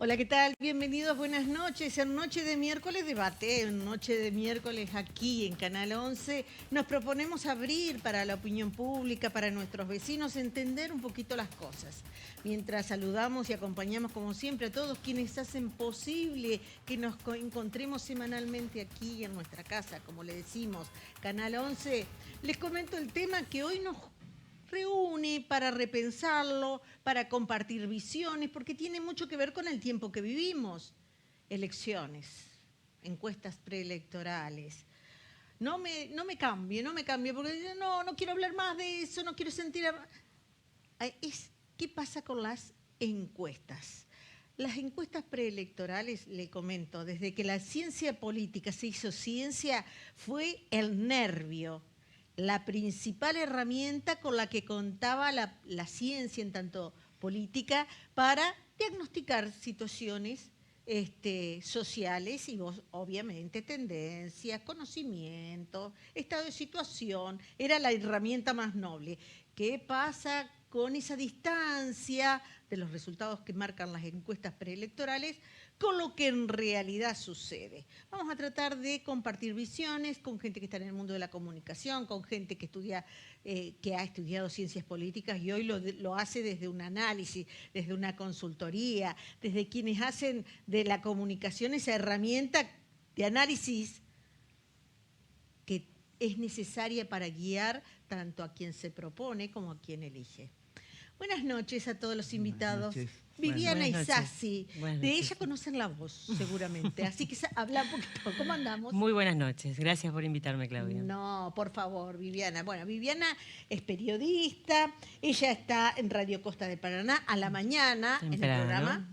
Hola, ¿qué tal? Bienvenidos, buenas noches. En Noche de Miércoles Debate, en Noche de Miércoles aquí en Canal 11, nos proponemos abrir para la opinión pública, para nuestros vecinos, entender un poquito las cosas. Mientras saludamos y acompañamos, como siempre, a todos quienes hacen posible que nos encontremos semanalmente aquí en nuestra casa, como le decimos, Canal 11, les comento el tema que hoy nos reúne para repensarlo, para compartir visiones, porque tiene mucho que ver con el tiempo que vivimos. Elecciones, encuestas preelectorales. No me cambie, porque no quiero hablar más de eso, no quiero sentir... ¿Qué pasa con las encuestas? Las encuestas preelectorales, le comento, desde que la ciencia política se hizo ciencia, fue el nervio, la principal herramienta con la que contaba la ciencia en tanto política para diagnosticar situaciones sociales y obviamente tendencias, conocimiento, estado de situación, era la herramienta más noble. ¿Qué pasa con esa distancia de los resultados que marcan las encuestas preelectorales con lo que en realidad sucede? Vamos a tratar de compartir visiones con gente que está en el mundo de la comunicación, con gente que estudia, que ha estudiado ciencias políticas y hoy lo hace desde un análisis, desde una consultoría, desde quienes hacen de la comunicación esa herramienta de análisis que es necesaria para guiar tanto a quien se propone como a quien elige. Buenas noches a todos los invitados. Viviana Isasi, de ella conocen la voz seguramente, así que habla un poquito. ¿Cómo andamos? Muy buenas noches, gracias por invitarme, Claudia. No, por favor, Viviana. Bueno, Viviana es periodista, ella está en Radio Costa de Paraná a la mañana en el programa.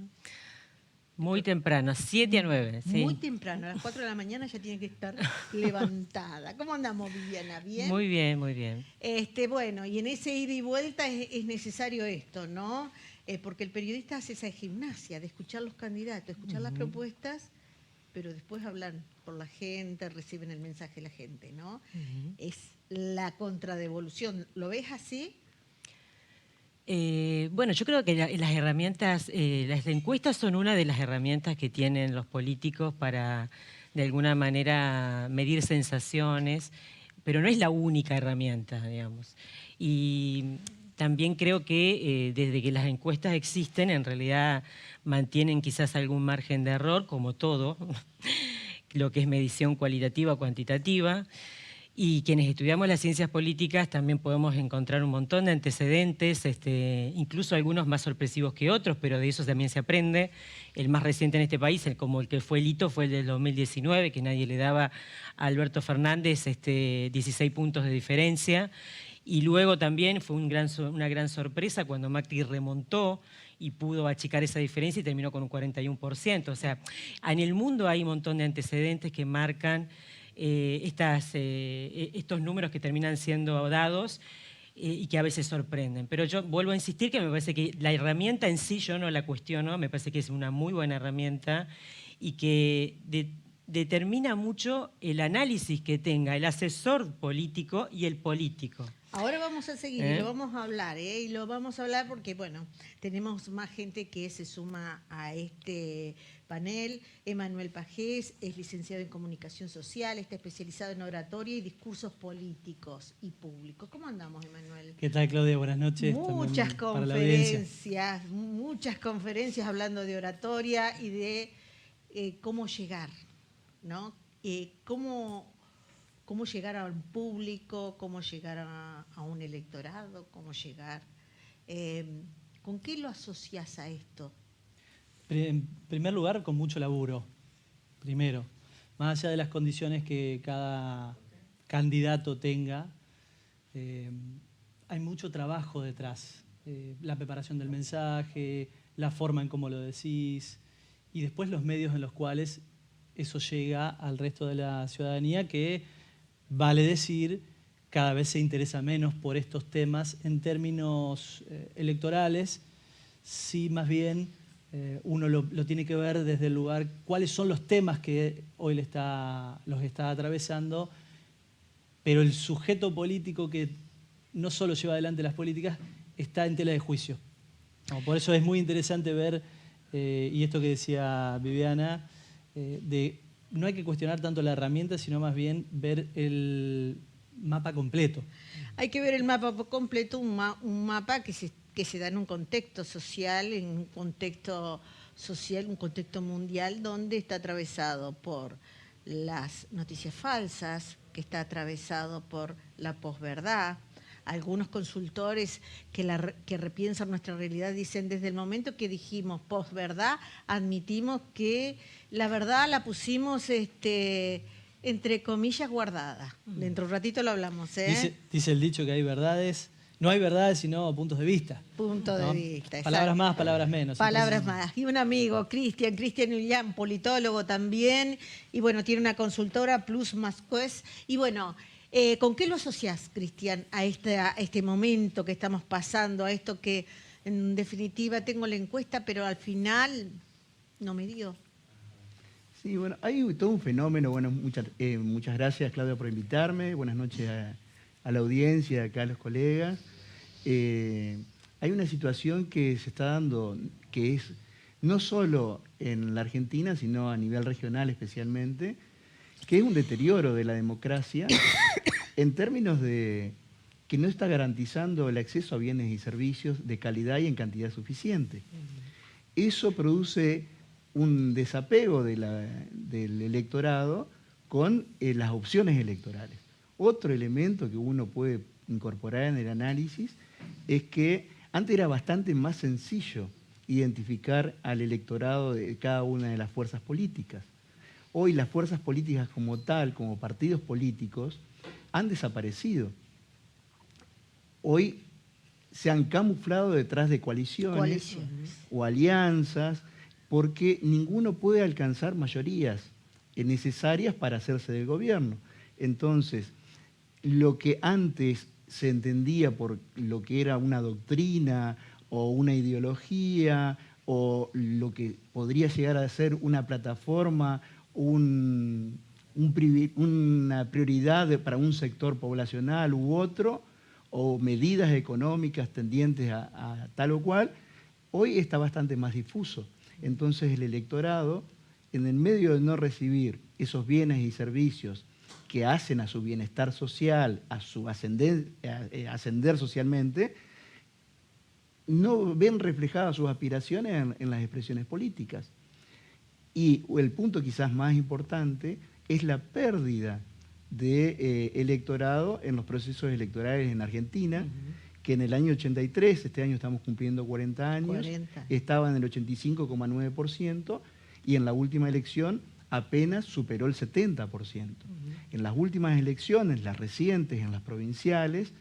Muy temprano, 7 a 9. Sí. Muy temprano, a las 4 de la mañana ya tiene que estar levantada. ¿Cómo andamos, Viviana? ¿Bien? Muy bien, muy bien. Bueno, y en ese ida y vuelta es necesario esto, ¿no? Porque el periodista hace esa gimnasia de escuchar los candidatos, escuchar las propuestas, pero después hablan por la gente, reciben el mensaje de la gente, ¿no? Es la contradevolución. ¿Lo ves así? Bueno, yo creo que las herramientas, las encuestas son una de las herramientas que tienen los políticos para, de alguna manera, medir sensaciones, pero no es la única herramienta, digamos. Y también creo que desde que las encuestas existen, en realidad mantienen quizás algún margen de error, como todo, lo que es medición cualitativa o cuantitativa. Y quienes estudiamos las ciencias políticas también podemos encontrar un montón de antecedentes, incluso algunos más sorpresivos que otros, pero de eso también se aprende. El más reciente en este país, como el que fue el hito, fue el del 2019, que nadie le daba a Alberto Fernández 16 puntos de diferencia. Y luego también fue una gran sorpresa cuando Macri remontó y pudo achicar esa diferencia y terminó con un 41%. O sea, en el mundo hay un montón de antecedentes que marcan estos números que terminan siendo dados y que a veces sorprenden. Pero yo vuelvo a insistir que me parece que la herramienta en sí yo no la cuestiono, me parece que es una muy buena herramienta y que determina mucho el análisis que tenga el asesor político y el político. Ahora vamos a seguir y lo vamos a hablar, y lo vamos a hablar porque, bueno, tenemos más gente que se suma a este panel. Emanuel Pajés es licenciado en Comunicación Social, está especializado en oratoria y discursos políticos y públicos. ¿Cómo andamos, Emanuel? ¿Qué tal, Claudia? Buenas noches. Muchas conferencias hablando de oratoria y de cómo llegar, ¿no? Cómo llegar a un público, cómo llegar a un electorado, cómo llegar. ¿Con qué lo asocias a esto? En primer lugar, con mucho laburo, primero. Más allá de las condiciones que cada candidato tenga, hay mucho trabajo detrás. La preparación del mensaje, la forma en cómo lo decís, y después los medios en los cuales eso llega al resto de la ciudadanía, que, vale decir, cada vez se interesa menos por estos temas en términos electorales, sí más bien uno lo tiene que ver desde el lugar, cuáles son los temas que hoy los está atravesando, pero el sujeto político que no solo lleva adelante las políticas está en tela de juicio. No, por eso es muy interesante ver, y esto que decía Viviana, no hay que cuestionar tanto la herramienta, sino más bien ver el mapa completo. Hay que ver el mapa completo, un mapa que se da en un contexto social, un contexto mundial, donde está atravesado por las noticias falsas, que está atravesado por la posverdad. Algunos consultores que repiensan nuestra realidad dicen, desde el momento que dijimos posverdad, admitimos que la verdad la pusimos entre comillas guardada. Dentro de un ratito lo hablamos. Dice el dicho que hay verdades, no hay verdades sino puntos de vista. Punto ¿no? de vista. Palabras exacto. más, palabras menos. Palabras Entonces, más. Y un amigo, Cristian Ullán, politólogo también, y bueno, tiene una consultora, Plus Más Quest. Y bueno, ¿con qué lo asociás, Cristian, a este momento que estamos pasando, a esto que en definitiva tengo la encuesta, pero al final no me dio? Sí, bueno, hay todo un fenómeno. Bueno, muchas gracias, Claudia, por invitarme. Buenas noches a la audiencia, acá a los colegas. Hay una situación que se está dando, que es no solo en la Argentina, sino a nivel regional especialmente, que es un deterioro de la democracia en términos de que no está garantizando el acceso a bienes y servicios de calidad y en cantidad suficiente. Eso produce un desapego del electorado con las opciones electorales. Otro elemento que uno puede incorporar en el análisis es que antes era bastante más sencillo identificar al electorado de cada una de las fuerzas políticas. Hoy las fuerzas políticas como tal, como partidos políticos, han desaparecido. Hoy se han camuflado detrás de coaliciones o alianzas, porque ninguno puede alcanzar mayorías necesarias para hacerse del gobierno. Entonces, lo que antes se entendía por lo que era una doctrina o una ideología, o lo que podría llegar a ser una plataforma, una prioridad para un sector poblacional u otro, o medidas económicas tendientes a tal o cual, hoy está bastante más difuso. Entonces el electorado, en el medio de no recibir esos bienes y servicios que hacen a su bienestar social, a su ascender socialmente, no ven reflejadas sus aspiraciones en las expresiones políticas. Y el punto quizás más importante es la pérdida de electorado en los procesos electorales en Argentina, que en el año 83, este año estamos cumpliendo 40 años, estaba en el 85,9%, y en la última elección apenas superó el 70%. En las últimas elecciones, las recientes, en las provinciales,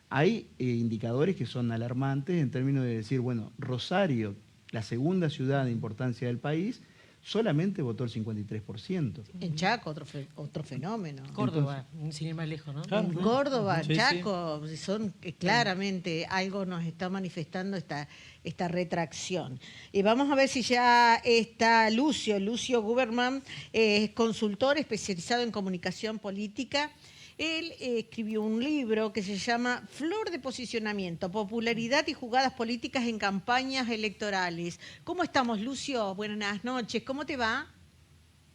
hay indicadores que son alarmantes en términos de decir, bueno, Rosario, la segunda ciudad de importancia del país, solamente votó el 53%. En Chaco, otro fenómeno. Córdoba, sin ir más lejos, ¿no? En Córdoba, Sí, Chaco, son claramente algo nos está manifestando esta retracción. Y vamos a ver si ya está Lucio Guberman, es consultor especializado en comunicación política. Él escribió un libro que se llama Flor de Posicionamiento, Popularidad y Jugadas Políticas en Campañas Electorales. ¿Cómo estamos, Lucio? Buenas noches, ¿cómo te va?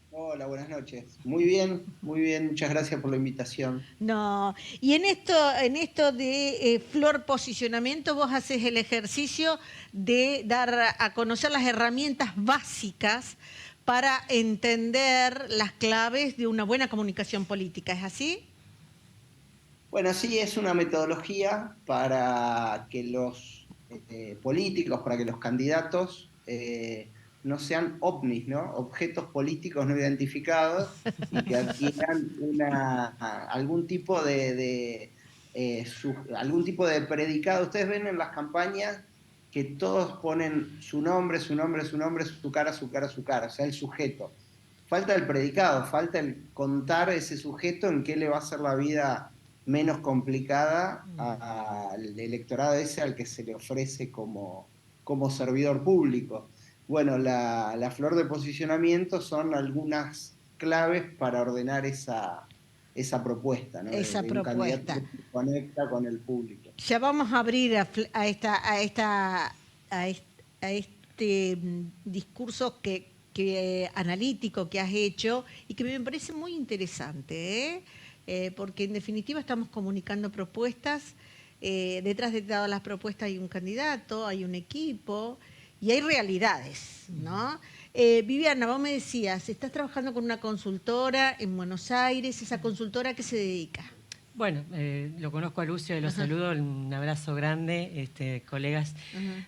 Hola, buenas noches. Muy bien, muchas gracias por la invitación. No, y en esto de Flor Posicionamiento, vos haces el ejercicio de dar a conocer las herramientas básicas para entender las claves de una buena comunicación política, ¿es así? Bueno, sí, es una metodología para que los políticos, para que los candidatos no sean ovnis, ¿no? Objetos políticos no identificados, y que adquieran algún tipo algún tipo de predicado. Ustedes ven en las campañas que todos ponen su nombre, su nombre, su nombre, su cara, su cara, su cara, o sea, el sujeto. Falta el predicado, falta el contar a ese sujeto en qué le va a hacer la vida menos complicada al electorado ese al que se le ofrece como servidor público. Bueno, la flor de posicionamiento son algunas claves para ordenar esa propuesta, ¿no? Esa de propuesta. Un candidato que conecta con el público. Ya vamos a abrir a este discurso analítico que has hecho y que me parece muy interesante, porque en definitiva estamos comunicando propuestas. Detrás de todas las propuestas hay un candidato, hay un equipo y hay realidades, ¿no? Viviana, vos me decías, estás trabajando con una consultora en Buenos Aires. ¿Esa consultora a qué se dedica? Bueno, lo conozco a Lucio, lo saludo, un abrazo grande, colegas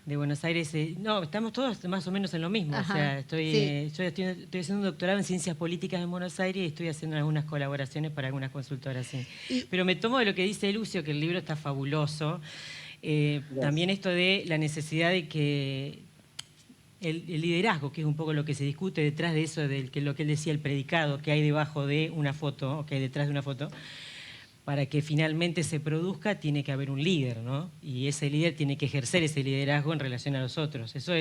de Buenos Aires. No, estamos todos más o menos en lo mismo. O sea, estoy haciendo un doctorado en Ciencias Políticas en Buenos Aires y estoy haciendo algunas colaboraciones para algunas consultoras. Sí. Pero me tomo de lo que dice Lucio, que el libro está fabuloso. También esto de la necesidad de que el liderazgo, que es un poco lo que se discute detrás de eso, lo que él decía, el predicado que hay debajo de una foto, o que hay detrás de una foto. Para que finalmente se produzca tiene que haber un líder, ¿no? Y ese líder tiene que ejercer ese liderazgo en relación a los otros. Eso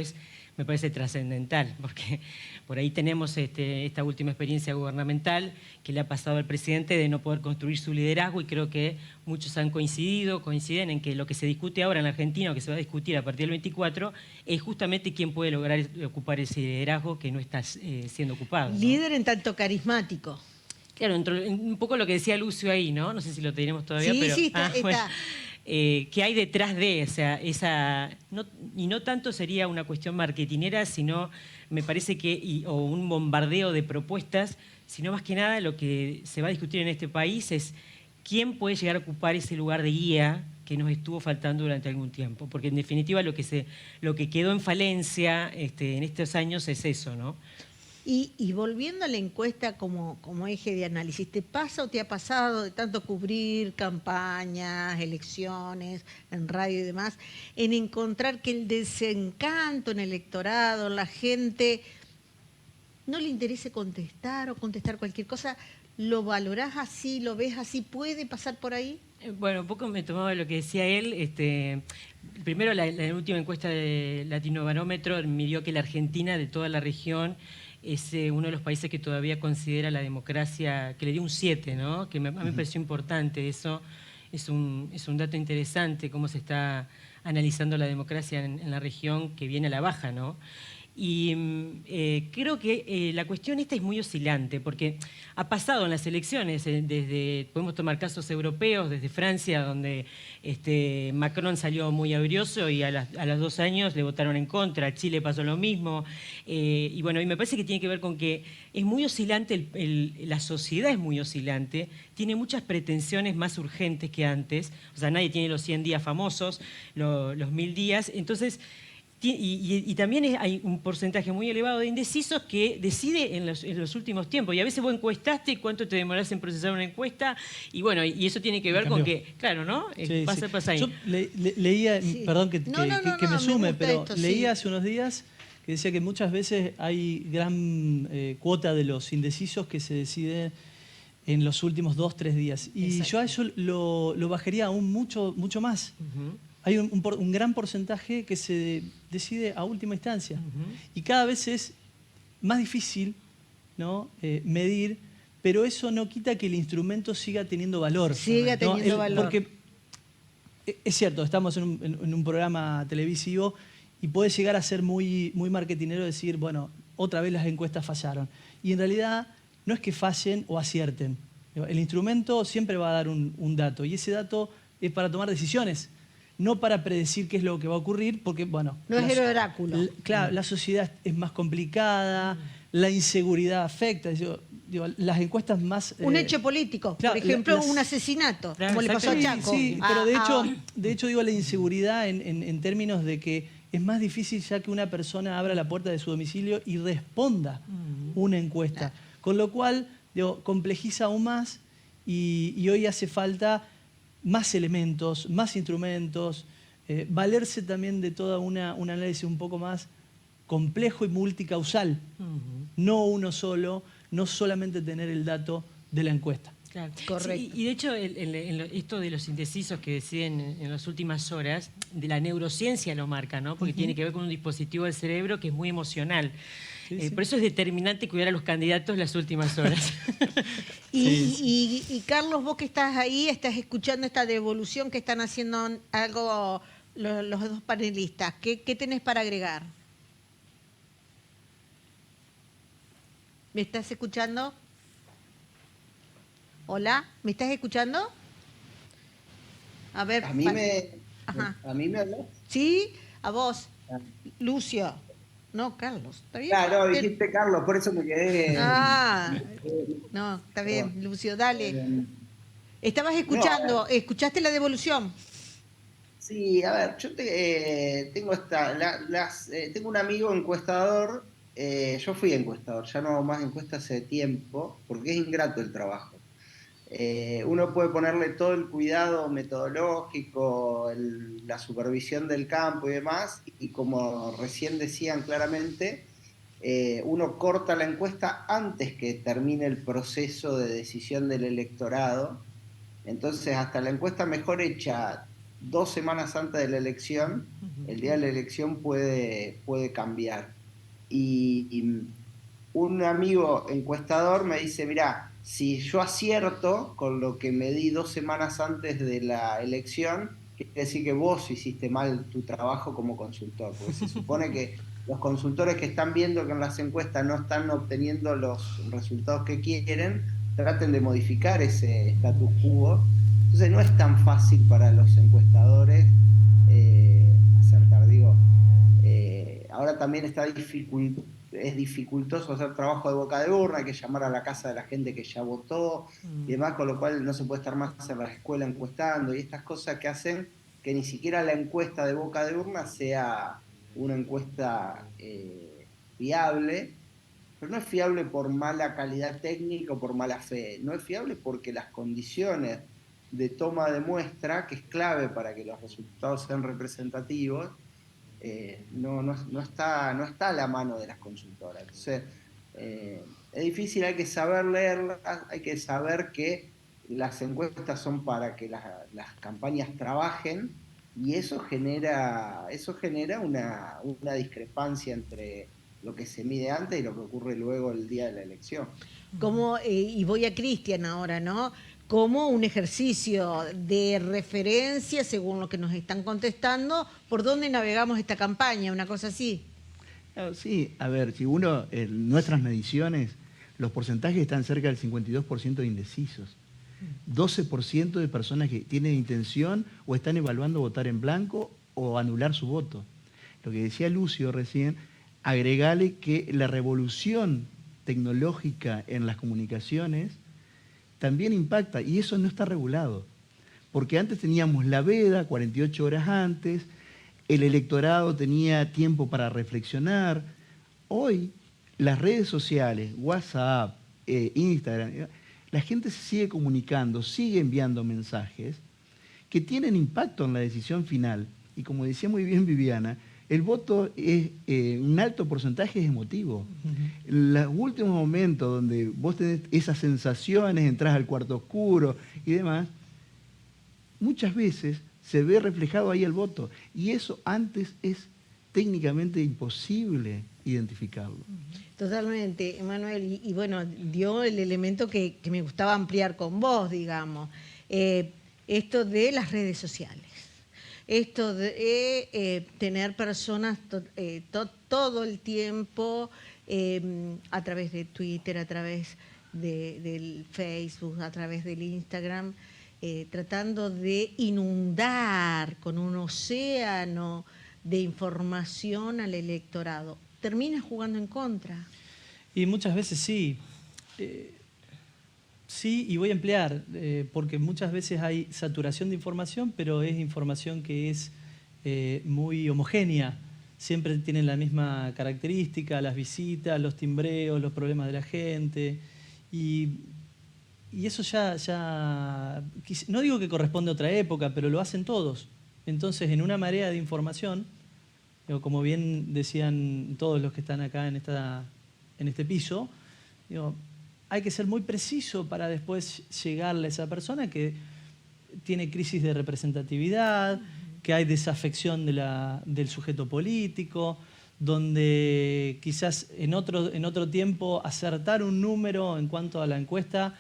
me parece trascendental, porque por ahí tenemos esta última experiencia gubernamental que le ha pasado al presidente de no poder construir su liderazgo, y creo que muchos coinciden en que lo que se discute ahora en la Argentina, o que se va a discutir a partir del 24, es justamente quién puede lograr ocupar ese liderazgo que no está siendo ocupado, ¿no? Líder en tanto carismático. Claro, un poco lo que decía Lucio ahí, ¿no? No sé si lo tenemos todavía, sí, pero... Sí, está. Bueno, ¿qué hay detrás de y no tanto sería una cuestión marketinera, sino me parece o un bombardeo de propuestas, sino más que nada lo que se va a discutir en este país es quién puede llegar a ocupar ese lugar de guía que nos estuvo faltando durante algún tiempo. Porque en definitiva lo que quedó en falencia en estos años es eso, ¿no? Y volviendo a la encuesta como eje de análisis, ¿te pasa o te ha pasado de tanto cubrir campañas, elecciones, en radio y demás, en encontrar que el desencanto en el electorado, la gente no le interese contestar o contestar cualquier cosa? ¿Lo valorás así, lo ves así? ¿Puede pasar por ahí? Bueno, un poco me tomaba lo que decía él. Primero, la última encuesta de Latinobarómetro midió que la Argentina, de toda la región, es uno de los países que todavía considera la democracia, que le dio un 7, ¿no? Que a mí me pareció importante eso. Es un dato interesante cómo se está analizando la democracia en la región, que viene a la baja, ¿no? Y creo que la cuestión esta es muy oscilante, porque ha pasado en las elecciones, podemos tomar casos europeos, desde Francia, donde Macron salió muy abrioso y a los 2 años le votaron en contra. A Chile pasó lo mismo. Y bueno, y me parece que tiene que ver con que es muy oscilante, la sociedad es muy oscilante, tiene muchas pretensiones más urgentes que antes. O sea, nadie tiene los 100 días famosos, los 1000 días. Entonces, y también hay un porcentaje muy elevado de indecisos que decide en los últimos tiempos. Y a veces vos encuestaste cuánto te demorás en procesar una encuesta, y bueno, y eso tiene que ver con que, claro, ¿no? Sí, pasa ahí. Yo leía, perdón que me sume, pero leía hace unos días que decía que muchas veces hay gran cuota de los indecisos que se deciden en los últimos 2-3 días. Y exacto, yo a eso lo bajaría aún mucho más. Hay un gran porcentaje que se decide a última instancia. Y cada vez es más difícil, ¿no? Medir, pero eso no quita que el instrumento siga teniendo valor. Siga teniendo valor. Porque es cierto, estamos en un programa televisivo y puede llegar a ser muy marketinero decir, bueno, otra vez las encuestas fallaron. Y en realidad no es que fallen o acierten. El instrumento siempre va a dar un dato, y ese dato es para tomar decisiones, no para predecir qué es lo que va a ocurrir, porque, bueno... No es el oráculo. Claro, la sociedad es más complicada, la inseguridad afecta. Digo, las encuestas más... Un hecho político, claro, por ejemplo, un asesinato, como le pasó a Chaco. Sí, pero de hecho digo la inseguridad en términos de que es más difícil ya que una persona abra la puerta de su domicilio y responda una encuesta. Con lo cual, digo, complejiza aún más y hoy hace falta más elementos, más instrumentos, valerse también de toda un análisis un poco más complejo y multicausal. No uno solo, no solamente tener el dato de la encuesta. Claro. Correcto. Sí, y de hecho, esto de los indecisos que deciden en las últimas horas, de la neurociencia lo marca, ¿no? Porque tiene que ver con un dispositivo del cerebro que es muy emocional. Sí. Por eso es determinante cuidar a los candidatos las últimas horas. Y Carlos, vos que estás ahí, estás escuchando esta devolución que están haciendo algo los dos panelistas. ¿Qué tenés para agregar? ¿Me estás escuchando? Hola, ¿me estás escuchando? A ver. A mí me habló. Sí, a vos, Lucio. No, Carlos, ¿está bien? Claro, dijiste Carlos, por eso me quedé. No, está bien, Lucio, dale. Estabas escuchando, ¿escuchaste la devolución? Sí, a ver, yo tengo tengo un amigo encuestador. Yo fui encuestador, ya no hago más encuestas hace tiempo, porque es ingrato el trabajo. Uno puede ponerle todo el cuidado metodológico, la supervisión del campo y demás, y como recién decían claramente, uno corta la encuesta antes que termine el proceso de decisión del electorado. Entonces, hasta la encuesta mejor hecha 2 semanas antes de la elección, el día de la elección puede cambiar. Y un amigo encuestador me dice, mirá, si yo acierto con lo que me di 2 semanas antes de la elección, quiere decir que vos hiciste mal tu trabajo como consultor, porque se supone que los consultores que están viendo que en las encuestas no están obteniendo los resultados que quieren, traten de modificar ese status quo. Entonces no es tan fácil para los encuestadores acertar. Digo, ahora también es dificultoso hacer trabajo de boca de urna, hay que llamar a la casa de la gente que ya votó y demás, con lo cual no se puede estar más en la escuela encuestando y estas cosas que hacen que ni siquiera la encuesta de boca de urna sea una encuesta fiable, pero no es fiable por mala calidad técnica o por mala fe, no es fiable porque las condiciones de toma de muestra, que es clave para que los resultados sean representativos, no está a la mano de las consultoras. Entonces, es difícil, hay que saber leerlas, hay que saber que las encuestas son para que las campañas trabajen, y eso genera una discrepancia entre lo que se mide antes y lo que ocurre luego el día de la elección. Y voy a Cristian ahora, ¿no? Como un ejercicio de referencia, según lo que nos están contestando, por dónde navegamos esta campaña, una cosa así. Claro, sí, a ver, si uno, en nuestras mediciones, los porcentajes están cerca del 52% de indecisos, 12% de personas que tienen intención o están evaluando votar en blanco o anular su voto. Lo que decía Lucio recién, agregale que la revolución tecnológica en las comunicaciones también impacta, y eso no está regulado. Porque antes teníamos la veda, 48 horas antes, el electorado tenía tiempo para reflexionar. Hoy, las redes sociales, WhatsApp, Instagram, la gente se sigue comunicando, sigue enviando mensajes que tienen impacto en la decisión final. Y como decía muy bien Viviana, el voto es un alto porcentaje es emotivo. En los últimos momentos donde vos tenés esas sensaciones, entras al cuarto oscuro y demás, muchas veces se ve reflejado ahí el voto. Y eso antes es técnicamente imposible identificarlo. Totalmente, Emanuel. Y bueno, dio el elemento que me gustaba ampliar con vos, digamos. Esto de las redes sociales. Esto de tener personas todo el tiempo a través de Twitter, a través del Facebook, a través del Instagram, tratando de inundar con un océano de información al electorado. ¿Termina jugando en contra? Y muchas veces sí. Sí, y voy a emplear, porque muchas veces hay saturación de información, pero es información que es muy homogénea. siempre tienen la misma característica, las visitas, los timbreos, los problemas de la gente. Y eso ya, no digo que corresponde a otra época, pero lo hacen todos. Entonces, en una marea de información, digo, como bien decían todos los que están acá en este piso, digo, hay que ser muy preciso para después llegarle a esa persona que tiene crisis de representatividad, que hay desafección del sujeto político, donde quizás en otro tiempo acertar un número en cuanto a la encuesta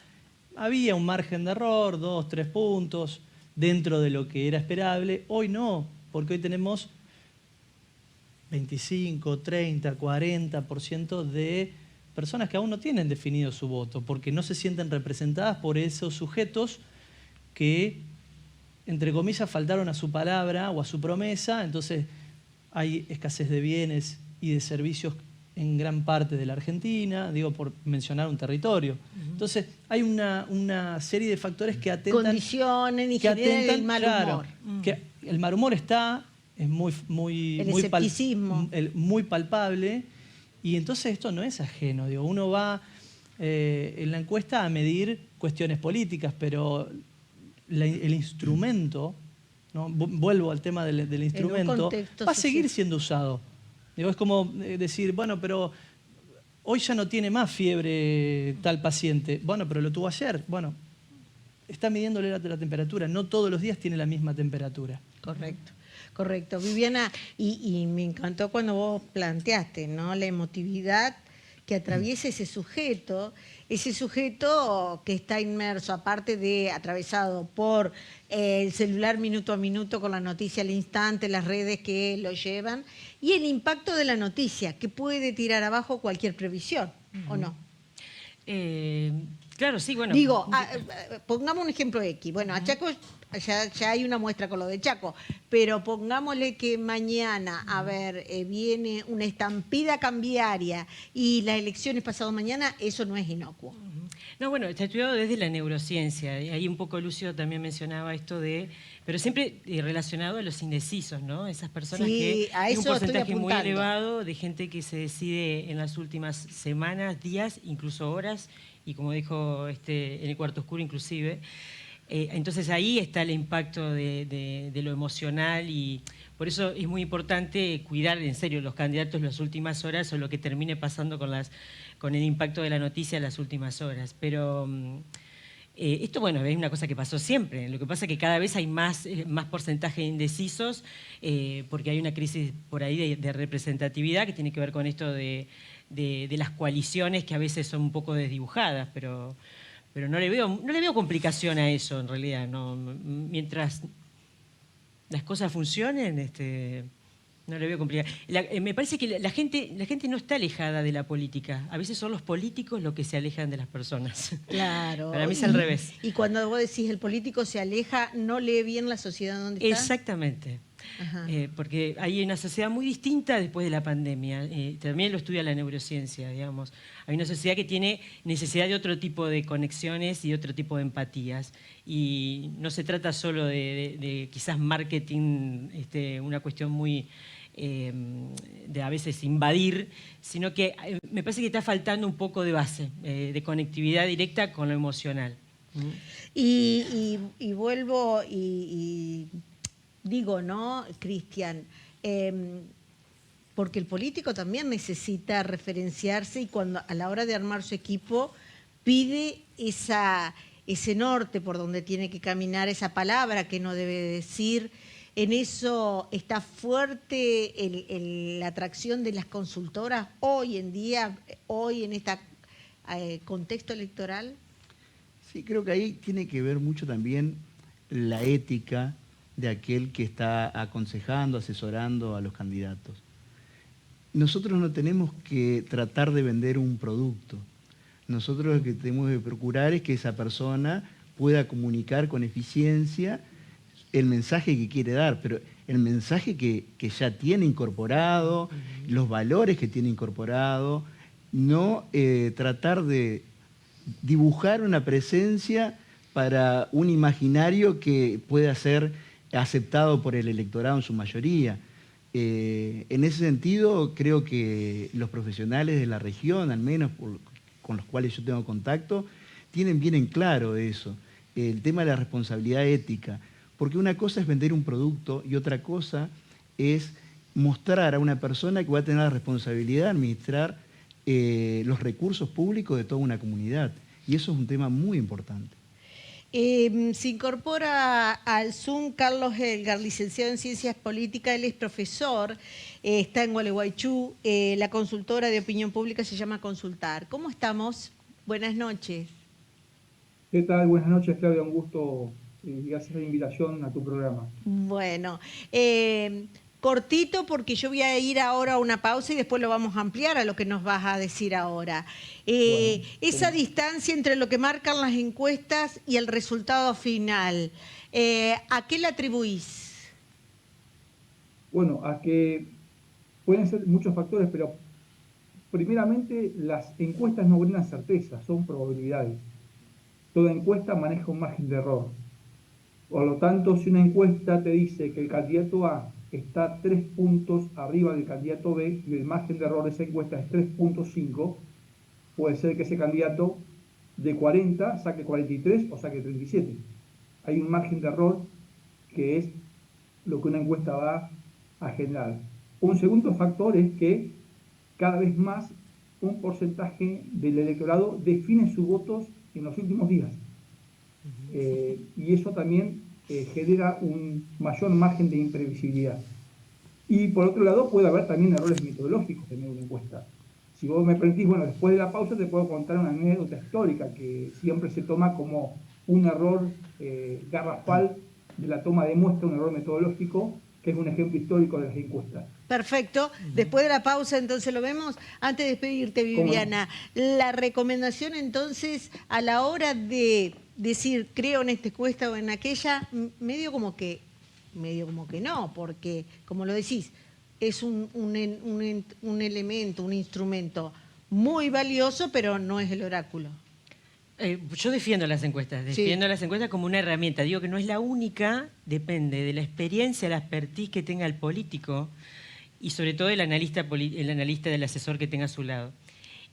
había un margen de error, 2, 3 puntos, dentro de lo que era esperable. Hoy no, porque hoy tenemos 25, 30, 40% de personas que aún no tienen definido su voto, porque no se sienten representadas por esos sujetos que, entre comillas, faltaron a su palabra o a su promesa. Entonces hay escasez de bienes y de servicios en gran parte de la Argentina, digo, por mencionar un territorio. Entonces hay una serie de factores que atentan... Condiciones y generan el mal humor. Que el mal humor está, es el escepticismo. muy palpable, y entonces esto no es ajeno. Digo, uno va en la encuesta a medir cuestiones políticas, pero el instrumento, ¿no? Vuelvo al tema del instrumento, va a seguir siendo usado. Digo, es como decir, bueno, pero hoy ya no tiene más fiebre tal paciente. Bueno, pero lo tuvo ayer. Bueno, está midiéndole la temperatura. No todos los días tiene la misma temperatura. Correcto, correcto. Viviana, y me encantó cuando vos planteaste, ¿no?, la emotividad que atraviesa ese sujeto que está inmerso, aparte de atravesado por el celular minuto a minuto con la noticia al instante, las redes que lo llevan, y el impacto de la noticia, que puede tirar abajo cualquier previsión, ¿o no? Claro, sí, bueno. Digo, pongamos un ejemplo X. Bueno, a Chaco ya hay una muestra con lo de Chaco, pero pongámosle que mañana, viene una estampida cambiaria y las elecciones pasado mañana, eso no es inocuo. No, bueno, está estudiado desde la neurociencia, y ahí un poco Lucio también mencionaba esto pero siempre relacionado a los indecisos, ¿no? Esas personas sí, que hay un porcentaje muy apuntando. elevado de gente que se decide en las últimas semanas, días, incluso horas, y como dijo en el cuarto oscuro inclusive. Entonces ahí está el impacto de lo emocional, y por eso es muy importante cuidar en serio los candidatos en las últimas horas o lo que termine pasando con el impacto de la noticia en las últimas horas. Pero esto, bueno, es una cosa que pasó siempre. Lo que pasa es que cada vez hay más porcentaje de indecisos porque hay una crisis por ahí de representatividad que tiene que ver con esto de las coaliciones que a veces son un poco desdibujadas, pero no le veo complicación a eso en realidad. No, mientras las cosas funcionen, no le veo complicación. Me parece que la gente no está alejada de la política. A veces son los políticos los que se alejan de las personas. Claro. Para mí es al revés. Y cuando vos decís el político se aleja, no lee bien la sociedad donde está. Exactamente. Porque hay una sociedad muy distinta después de la pandemia. También lo estudia la neurociencia, digamos. Hay una sociedad que tiene necesidad de otro tipo de conexiones y otro tipo de empatías. Y no se trata solo de quizás marketing, una cuestión muy de a veces invadir, sino que me parece que está faltando un poco de base, de conectividad directa con lo emocional. Y vuelvo y digo, ¿no, Cristian? Porque el político también necesita referenciarse y cuando a la hora de armar su equipo pide ese norte por donde tiene que caminar, esa palabra que no debe decir. En eso está fuerte la atracción de las consultoras hoy en día, hoy en este contexto electoral. Sí, creo que ahí tiene que ver mucho también la ética de aquel que está aconsejando, asesorando a los candidatos. Nosotros no tenemos que tratar de vender un producto. Nosotros lo que tenemos que procurar es que esa persona pueda comunicar con eficiencia el mensaje que quiere dar, pero el mensaje que ya tiene incorporado, los valores que tiene incorporado, no tratar de dibujar una presencia para un imaginario que pueda ser aceptado por el electorado en su mayoría. En ese sentido, creo que los profesionales de la región, al menos con los cuales yo tengo contacto, tienen bien en claro eso, el tema de la responsabilidad ética, porque una cosa es vender un producto y otra cosa es mostrar a una persona que va a tener la responsabilidad de administrar los recursos públicos de toda una comunidad, y eso es un tema muy importante. Se incorpora al Zoom Carlos Helgar, licenciado en Ciencias Políticas, él es profesor, está en Gualeguaychú, la consultora de opinión pública se llama Consultar. ¿Cómo estamos? Buenas noches. ¿Qué tal? Buenas noches, Claudia, un gusto y gracias por la invitación a tu programa. Bueno, cortito porque yo voy a ir ahora a una pausa y después lo vamos a ampliar a lo que nos vas a decir ahora. Esa distancia entre lo que marcan las encuestas y el resultado final, ¿a qué la atribuís? Bueno, a que pueden ser muchos factores, pero primeramente las encuestas no brindan certeza, son probabilidades. Toda encuesta maneja un margen de error. Por lo tanto, si una encuesta te dice que el candidato A está 3 puntos arriba del candidato B y el margen de error de esa encuesta es 3.5, puede ser que ese candidato de 40 saque 43 o saque 37. Hay un margen de error que es lo que una encuesta va a generar. Un segundo factor es que cada vez más un porcentaje del electorado define sus votos en los últimos días. Y eso también genera un mayor margen de imprevisibilidad. Y por otro lado puede haber también errores metodológicos en una encuesta. Si vos me permitís, bueno, después de la pausa te puedo contar una anécdota histórica que siempre se toma como un error garrafal de la toma de muestra, un error metodológico, que es un ejemplo histórico de las encuestas. Perfecto. Después de la pausa, entonces lo vemos. Antes de despedirte, Viviana, la recomendación entonces a la hora de decir creo en esta encuesta o en aquella, medio como que no, porque como lo decís, es un elemento, un instrumento muy valioso, pero no es el oráculo. Yo defiendo las encuestas, las encuestas como una herramienta. Digo que no es la única, depende de la experiencia, la expertise que tenga el político y sobre todo el analista del asesor que tenga a su lado.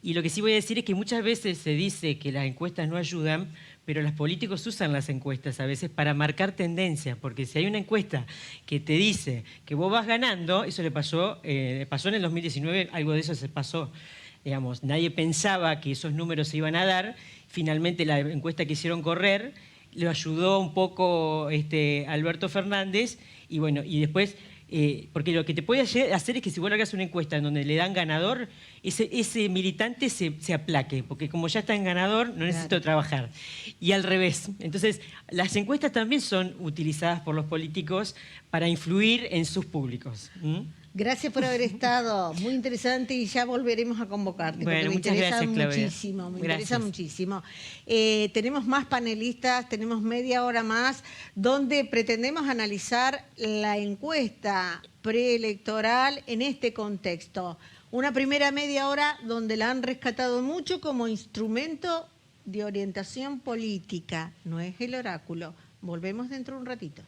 Y lo que sí voy a decir es que muchas veces se dice que las encuestas no ayudan, pero los políticos usan las encuestas a veces para marcar tendencias, porque si hay una encuesta que te dice que vos vas ganando, eso le pasó en el 2019, algo de eso se pasó. Digamos, nadie pensaba que esos números se iban a dar. Finalmente la encuesta que hicieron correr lo ayudó un poco Alberto Fernández y bueno, y después, porque lo que te puede hacer es que si vos hagas una encuesta en donde le dan ganador, ese militante se aplaque, porque como ya está en ganador, no necesito trabajar. Y al revés. Entonces, las encuestas también son utilizadas por los políticos para influir en sus públicos. Gracias por haber estado, muy interesante y ya volveremos a convocarte. Bueno, porque me interesa muchísimo. Me interesa muchísimo. Tenemos más panelistas, tenemos media hora más, donde pretendemos analizar la encuesta preelectoral en este contexto. Una primera media hora donde la han rescatado mucho como instrumento de orientación política, no es el oráculo. Volvemos dentro de un ratito.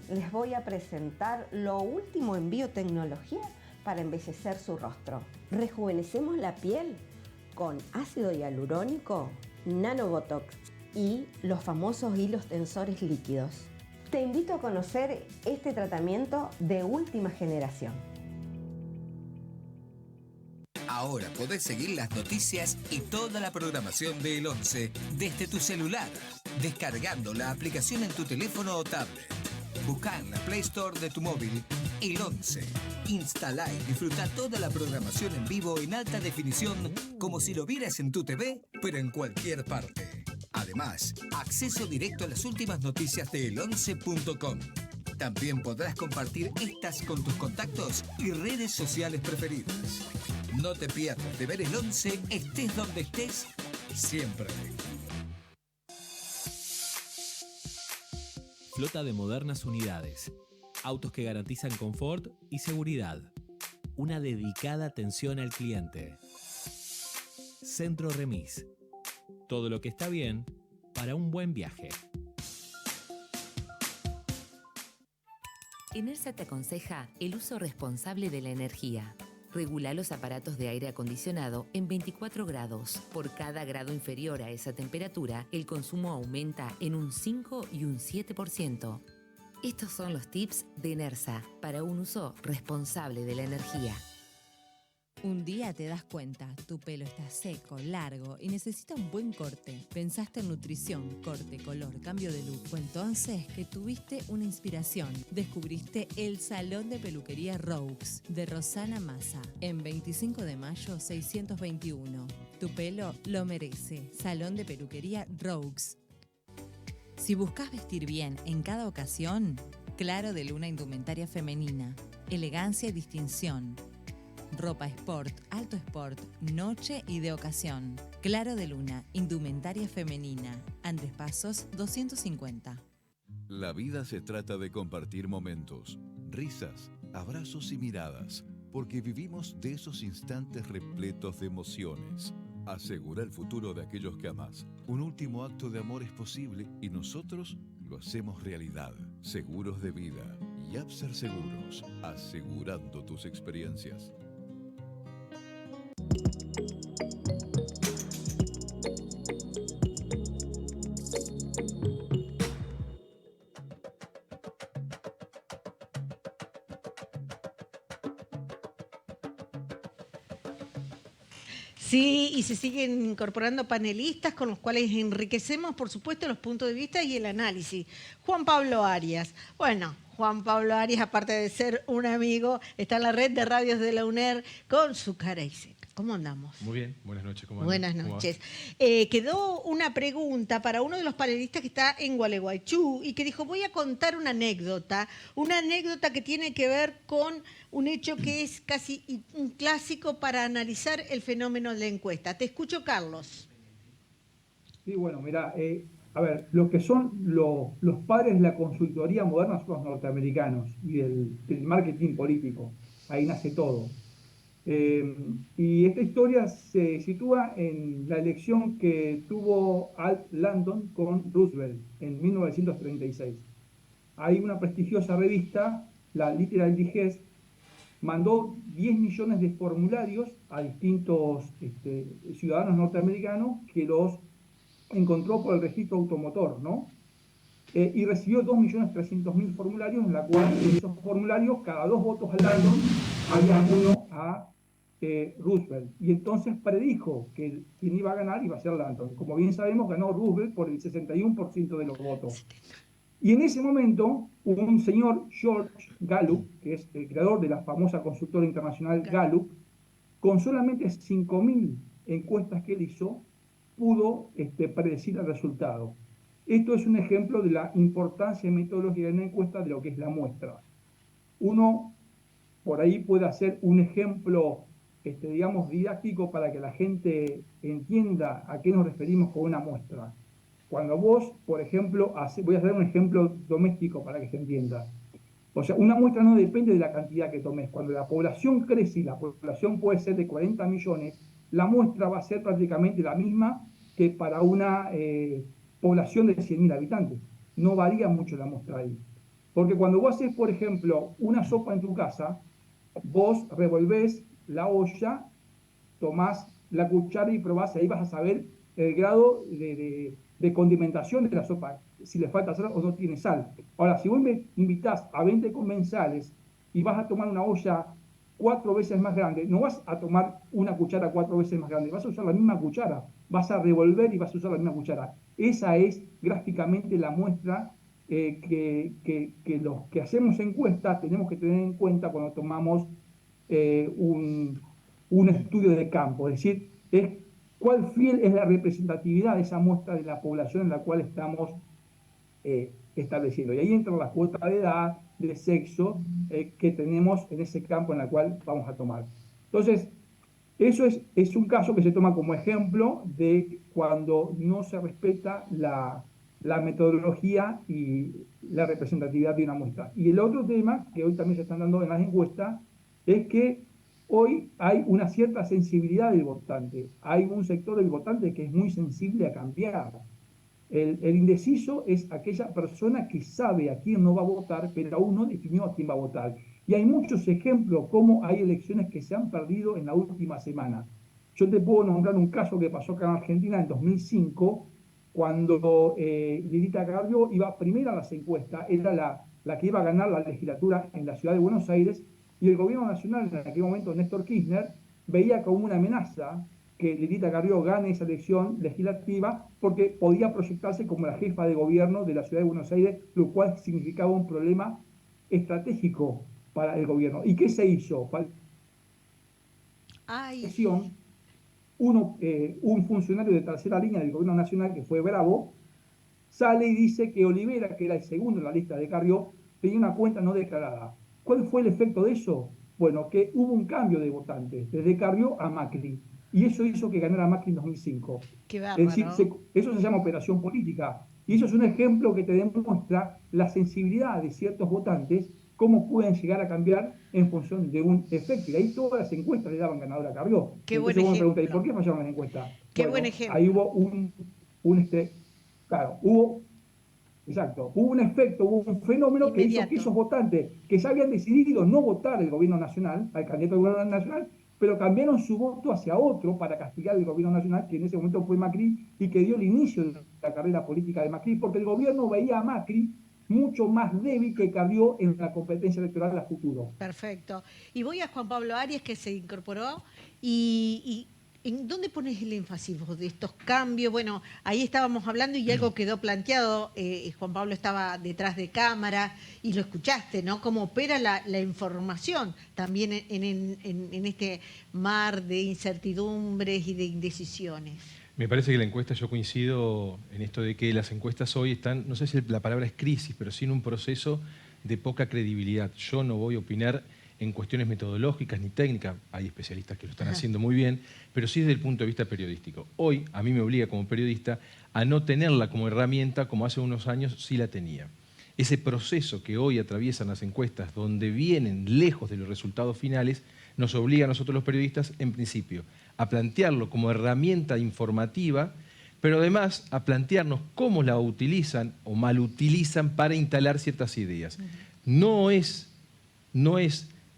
Les voy a presentar lo último en biotecnología para embellecer su rostro. Rejuvenecemos la piel con ácido hialurónico, nanobotox y los famosos hilos tensores líquidos. Te invito a conocer este tratamiento de última generación. Ahora podés seguir las noticias y toda la programación de El 11 desde tu celular, descargando la aplicación en tu teléfono o tablet. Busca en la Play Store de tu móvil El 11. Instala y disfruta toda la programación en vivo en alta definición como si lo vieras en tu TV, pero en cualquier parte. Además, acceso directo a las últimas noticias de el11.com. También podrás compartir estas con tus contactos y redes sociales preferidas. No te pierdas de ver el 11, estés donde estés, siempre. Flota de modernas unidades. Autos que garantizan confort y seguridad. Una dedicada atención al cliente. Centro Remis. Todo lo que está bien para un buen viaje. ENERSA te aconseja el uso responsable de la energía. Regula los aparatos de aire acondicionado en 24 grados. Por cada grado inferior a esa temperatura, el consumo aumenta en un 5 y un 7%. Estos son los tips de ENERSA para un uso responsable de la energía. Un día te das cuenta, tu pelo está seco, largo y necesita un buen corte. Pensaste en nutrición, corte, color, cambio de look. Fue entonces que tuviste una inspiración. Descubriste el Salón de Peluquería Rogues de Rosana Massa en 25 de mayo 621. Tu pelo lo merece. Salón de Peluquería Rogues. Si buscas vestir bien en cada ocasión, Claro de Luna Indumentaria Femenina. Elegancia y distinción. Ropa sport, alto sport, noche y de ocasión. Claro de Luna, indumentaria femenina. Andrés Pasos, 250. La vida se trata de compartir momentos, risas, abrazos y miradas, porque vivimos de esos instantes repletos de emociones. Asegura el futuro de aquellos que amas. Un último acto de amor es posible y nosotros lo hacemos realidad. Seguros de vida y Abser Seguros, asegurando tus experiencias. Sí, y se siguen incorporando panelistas con los cuales enriquecemos, por supuesto, los puntos de vista y el análisis. Juan Pablo Arias. Bueno, Juan Pablo Arias, aparte de ser un amigo, está en la red de radios de la UNER con su cara y seca. ¿Cómo andamos? Muy bien, buenas noches. ¿Cómo Buenas andan? noches. Quedó una pregunta para uno de los panelistas que está en Gualeguaychú y que dijo, voy a contar una anécdota que tiene que ver con un hecho que es casi un clásico para analizar el fenómeno de la encuesta. Te escucho, Carlos. Sí, bueno, mira, a ver, lo que son los padres de la consultoría moderna son los norteamericanos y del marketing político. Ahí nace todo. Y esta historia se sitúa en la elección que tuvo Al Landon con Roosevelt en 1936. Hay una prestigiosa revista, la Literary Digest, mandó 10 millones de formularios a distintos ciudadanos norteamericanos que los encontró por el registro automotor, ¿no? Y recibió 2.300.000 formularios, en la cual en esos formularios, cada 2 votos a Landon, había uno a Roosevelt. Y entonces predijo que quien iba a ganar iba a ser Landon. Como bien sabemos, ganó Roosevelt por el 61% de los votos. Y en ese momento, un señor, George Gallup, que es el creador de la famosa consultora internacional Gallup, con solamente 5.000 encuestas que él hizo, pudo predecir el resultado. Esto es un ejemplo de la importancia metodológica de una encuesta de lo que es la muestra. Uno por ahí puede hacer un ejemplo, digamos, didáctico para que la gente entienda a qué nos referimos con una muestra. Cuando vos, por ejemplo, voy a hacer un ejemplo doméstico para que se entienda. O sea, una muestra no depende de la cantidad que tomes. Cuando la población crece y la población puede ser de 40 millones, la muestra va a ser prácticamente la misma que para una población de 100.000 habitantes. No varía mucho la muestra ahí. Porque cuando vos haces, por ejemplo, una sopa en tu casa, vos revolvés la olla, tomás la cuchara y probás, ahí vas a saber el grado de condimentación de la sopa, si le falta sal o no tiene sal. Ahora, si vos me invitás a 20 comensales y vas a tomar una olla 4 veces más grande, no vas a tomar una cuchara 4 veces más grande, vas a usar la misma cuchara, vas a revolver y vas a usar la misma cuchara. Esa es gráficamente la muestra que los que hacemos encuestas tenemos que tener en cuenta cuando tomamos un estudio de campo, es decir, cuál fiel es la representatividad de esa muestra de la población en la cual estamos estableciendo. Y ahí entra la cuota de edad, de sexo, que tenemos en ese campo en el cual vamos a tomar. Entonces, eso es un caso que se toma como ejemplo de cuando no se respeta la metodología y la representatividad de una muestra. Y el otro tema que hoy también se están dando en las encuestas es que hoy hay una cierta sensibilidad del votante. Hay un sector del votante que es muy sensible a cambiar. El indeciso es aquella persona que sabe a quién no va a votar, pero aún no definió a quién va a votar. Y hay muchos ejemplos como hay elecciones que se han perdido en la última semana. Yo te puedo nombrar un caso que pasó acá en Argentina en 2005, cuando Lilita Carrió iba primera a las encuestas, era la que iba a ganar la legislatura en la ciudad de Buenos Aires, y el gobierno nacional, en aquel momento Néstor Kirchner, veía como una amenaza que Lilita Carrió gane esa elección legislativa porque podía proyectarse como la jefa de gobierno de la ciudad de Buenos Aires, lo cual significaba un problema estratégico para el gobierno. ¿Y qué se hizo? Un funcionario de tercera línea del gobierno nacional, que fue Bravo, sale y dice que Olivera, que era el segundo en la lista de Carrió, tenía una cuenta no declarada. ¿Cuál fue el efecto de eso? Bueno, que hubo un cambio de votantes, desde Carrió a Macri. Y eso hizo que ganara Macri en 2005. Qué bárbaro. Es decir, eso se llama operación política. Y eso es un ejemplo que te demuestra la sensibilidad de ciertos votantes, cómo pueden llegar a cambiar en función de un efecto. Y ahí todas las encuestas le daban ganador a Carrió. Qué buen ejemplo. Entonces, ¿y por qué fallaron las encuestas? Qué buen ejemplo. Ahí hubo hubo un efecto, hubo un fenómeno que hizo que esos votantes que ya habían decidido no votar el gobierno nacional, al candidato del gobierno nacional, pero cambiaron su voto hacia otro para castigar al gobierno nacional, que en ese momento fue Macri, y que dio el inicio de la carrera política de Macri, porque el gobierno veía a Macri mucho más débil que Carrió en la competencia electoral a futuro. Perfecto. Y voy a Juan Pablo Arias, que se incorporó, y ¿en dónde pones el énfasis vos de estos cambios? Bueno, ahí estábamos hablando y algo quedó planteado. Juan Pablo estaba detrás de cámara y lo escuchaste, ¿no? Cómo opera la información también en este mar de incertidumbres y de indecisiones. Me parece que la encuesta, yo coincido en esto de que las encuestas hoy están, no sé si la palabra es crisis, pero sí en un proceso de poca credibilidad. Yo no voy a opinar en cuestiones metodológicas ni técnicas, hay especialistas que lo están haciendo muy bien, pero sí desde el punto de vista periodístico. Hoy a mí me obliga como periodista a no tenerla como herramienta como hace unos años sí la tenía. Ese proceso que hoy atraviesan las encuestas, donde vienen lejos de los resultados finales, nos obliga a nosotros los periodistas, en principio, a plantearlo como herramienta informativa, pero además a plantearnos cómo la utilizan o malutilizan para instalar ciertas ideas. No es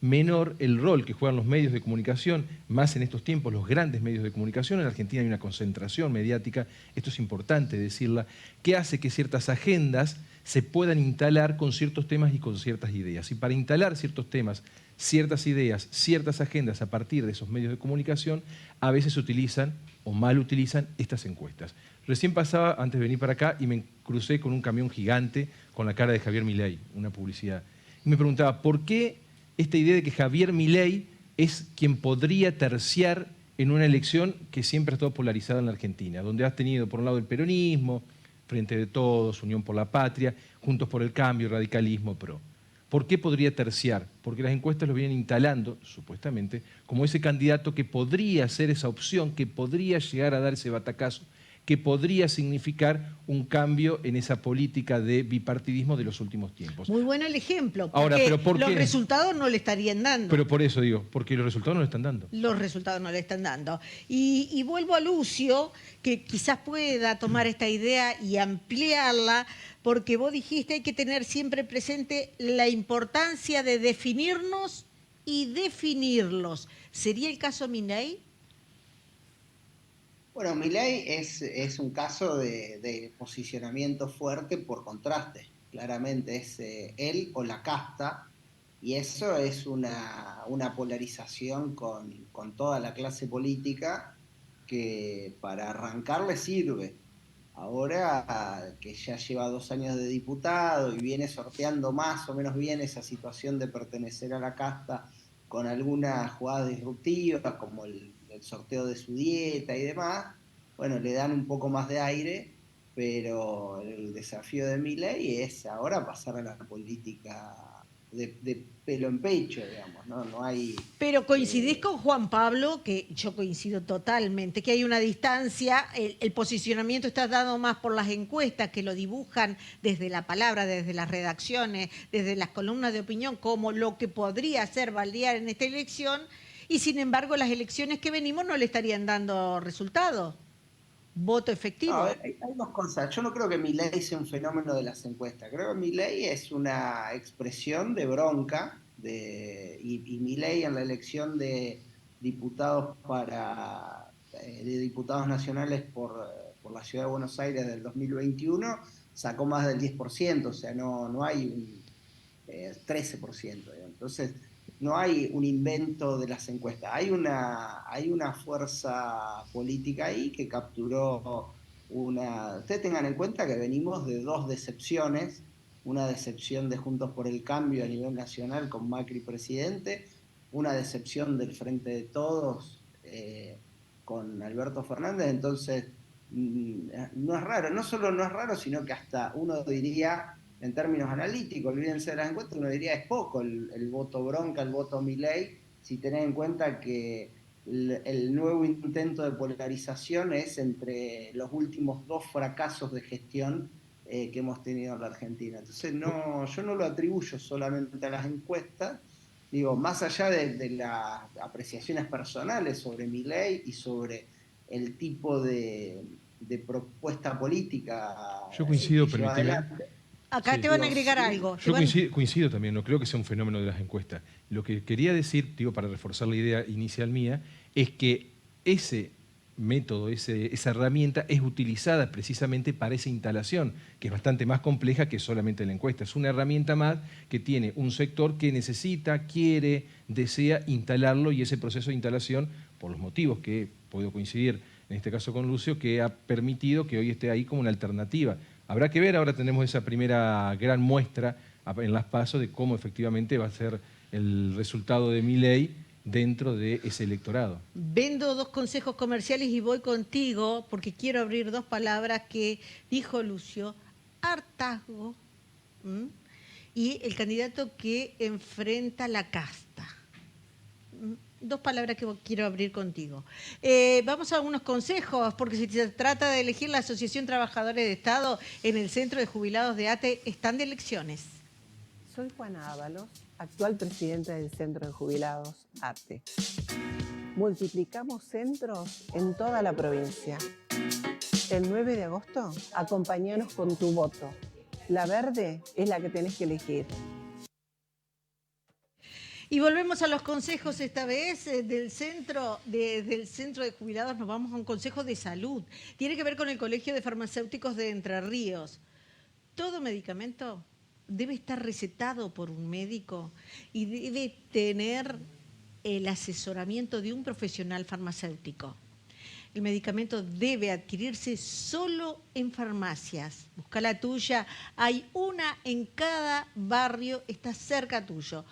menor el rol que juegan los medios de comunicación, más en estos tiempos los grandes medios de comunicación. En Argentina hay una concentración mediática, esto es importante decirla, que hace que ciertas agendas se puedan instalar con ciertos temas y con ciertas ideas. Y para instalar ciertos temas, ciertas ideas, ciertas agendas a partir de esos medios de comunicación, a veces utilizan o mal utilizan estas encuestas. Recién pasaba, antes de venir para acá, y me crucé con un camión gigante con la cara de Javier Milei, una publicidad. Y me preguntaba, ¿por qué esta idea de que Javier Milei es quien podría terciar en una elección que siempre ha estado polarizada en la Argentina, donde has tenido por un lado el peronismo, Frente de Todos, Unión por la Patria, Juntos por el Cambio, Radicalismo, PRO? ¿Por qué podría terciar? Porque las encuestas lo vienen instalando, supuestamente, como ese candidato que podría ser esa opción, que podría llegar a dar ese batacazo, que podría significar un cambio en esa política de bipartidismo de los últimos tiempos. Muy bueno el ejemplo, porque ahora, ¿pero por los qué? Resultados no le estarían dando. Pero por eso digo, porque los resultados no le están dando. Los resultados no le están dando. Y vuelvo a Lucio, que quizás pueda tomar esta idea y ampliarla, porque vos dijiste hay que tener siempre presente la importancia de definirnos y definirlos. ¿Sería el caso Milei? Bueno, Milei es un caso de posicionamiento fuerte por contraste. Claramente es él o la casta, y eso es una polarización con toda la clase política que para arrancar le sirve Ahora que ya lleva 2 años de diputado y viene sorteando más o menos bien esa situación de pertenecer a la casta con algunas jugadas disruptivas, como el sorteo de su dieta y demás, bueno, le dan un poco más de aire, pero el desafío de Milei es ahora pasar a la política de pelo en pecho, digamos, ¿no? No hay... Pero coincidís con Juan Pablo, que yo coincido totalmente, que hay una distancia, el posicionamiento está dado más por las encuestas que lo dibujan desde la palabra, desde las redacciones, desde las columnas de opinión, como lo que podría ser Baldiar en esta elección, y sin embargo las elecciones que venimos no le estarían dando resultado. Voto efectivo. No, hay 2 cosas. Yo no creo que Milei sea un fenómeno de las encuestas. Creo que Milei es una expresión de bronca, y Milei en la elección de diputados de diputados nacionales por la Ciudad de Buenos Aires del 2021 sacó más del 10%, o sea, no hay un 13%. Digamos. Entonces, no hay un invento de las encuestas, hay una fuerza política ahí que capturó Ustedes tengan en cuenta que venimos de 2 decepciones, una decepción de Juntos por el Cambio a nivel nacional con Macri presidente, una decepción del Frente de Todos con Alberto Fernández, entonces no es raro, no solo no es raro, sino que hasta uno diría, en términos analíticos, olvídense de las encuestas, uno diría es poco el voto bronca, el voto Milei, si tenés en cuenta que el nuevo intento de polarización es entre los últimos 2 fracasos de gestión que hemos tenido en la Argentina. Entonces yo no lo atribuyo solamente a las encuestas, digo, más allá de las apreciaciones personales sobre Milei y sobre el tipo de propuesta política. Yo coincido, permíteme. Acá sí, te van a agregar algo. Yo coincido también, no creo que sea un fenómeno de las encuestas. Lo que quería decir, para reforzar la idea inicial mía, es que ese método, esa herramienta es utilizada precisamente para esa instalación, que es bastante más compleja que solamente la encuesta. Es una herramienta más que tiene un sector que necesita, quiere, desea instalarlo, y ese proceso de instalación, por los motivos que puedo coincidir en este caso con Lucio, que ha permitido que hoy esté ahí como una alternativa. Habrá que ver, ahora tenemos esa primera gran muestra en las PASO de cómo efectivamente va a ser el resultado de Milei dentro de ese electorado. Vendo 2 consejos comerciales y voy contigo porque quiero abrir 2 palabras que dijo Lucio: hartazgo y el candidato que enfrenta la casta. 2 palabras que quiero abrir contigo. Vamos a algunos consejos, porque si se trata de elegir la Asociación Trabajadores de Estado en el Centro de Jubilados de ATE, están de elecciones. Soy Juana Ábalos, actual presidenta del Centro de Jubilados ATE. Multiplicamos centros en toda la provincia. El 9 de agosto, acompáñanos con tu voto. La verde es la que tenés que elegir. Y volvemos a los consejos esta vez del centro de jubilados. Nos vamos a un consejo de salud. Tiene que ver con el Colegio de Farmacéuticos de Entre Ríos. Todo medicamento debe estar recetado por un médico y debe tener el asesoramiento de un profesional farmacéutico. El medicamento debe adquirirse solo en farmacias. Busca la tuya. Hay una en cada barrio, está cerca tuyo.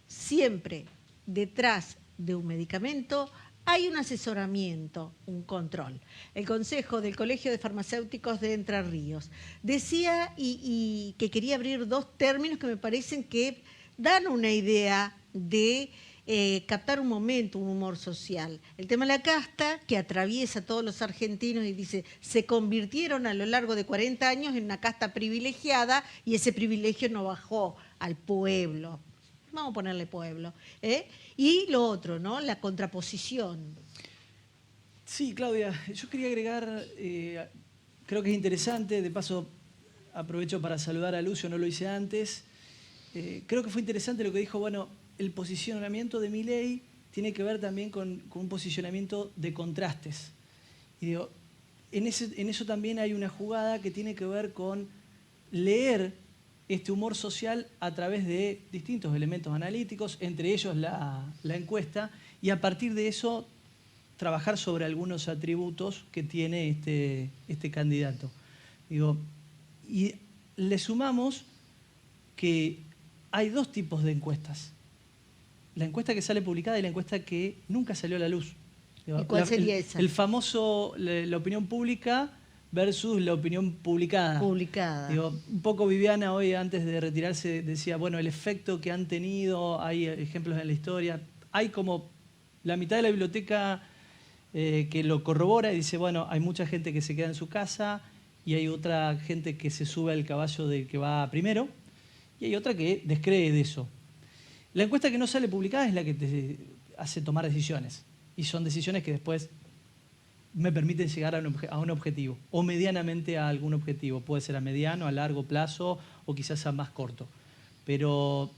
Siempre detrás de un medicamento hay un asesoramiento, un control. El Consejo del Colegio de Farmacéuticos de Entre Ríos decía y que quería abrir 2 términos que me parecen que dan una idea de captar un momento, un humor social. El tema de la casta, que atraviesa a todos los argentinos y dice, se convirtieron a lo largo de 40 años en una casta privilegiada y ese privilegio no bajó al pueblo. Vamos a ponerle pueblo. Y lo otro, ¿no? La contraposición. Sí, Claudia, yo quería agregar, creo que es interesante, de paso aprovecho para saludar a Lucio, no lo hice antes. Creo que fue interesante lo que dijo, bueno, el posicionamiento de Milei tiene que ver también con un posicionamiento de contrastes. Y digo, en eso también hay una jugada que tiene que ver con leer este humor social a través de distintos elementos analíticos, entre ellos la encuesta, y a partir de eso trabajar sobre algunos atributos que tiene este candidato. Digo, y le sumamos que hay dos tipos de encuestas. La encuesta que sale publicada y la encuesta que nunca salió a la luz. Digo, ¿Y cuál sería esa? El famoso, la opinión pública versus la opinión publicada. Digo, un poco Viviana hoy, antes de retirarse, decía, bueno, el efecto que han tenido, hay ejemplos en la historia. Hay como la mitad de la biblioteca que lo corrobora y dice, bueno, hay mucha gente que se queda en su casa y hay otra gente que se sube al caballo del que va primero y hay otra que descree de eso. La encuesta que no sale publicada es la que te hace tomar decisiones y son decisiones que después me permiten llegar a un objetivo o medianamente a algún objetivo. Puede ser a mediano, a largo plazo o quizás a más corto. Pero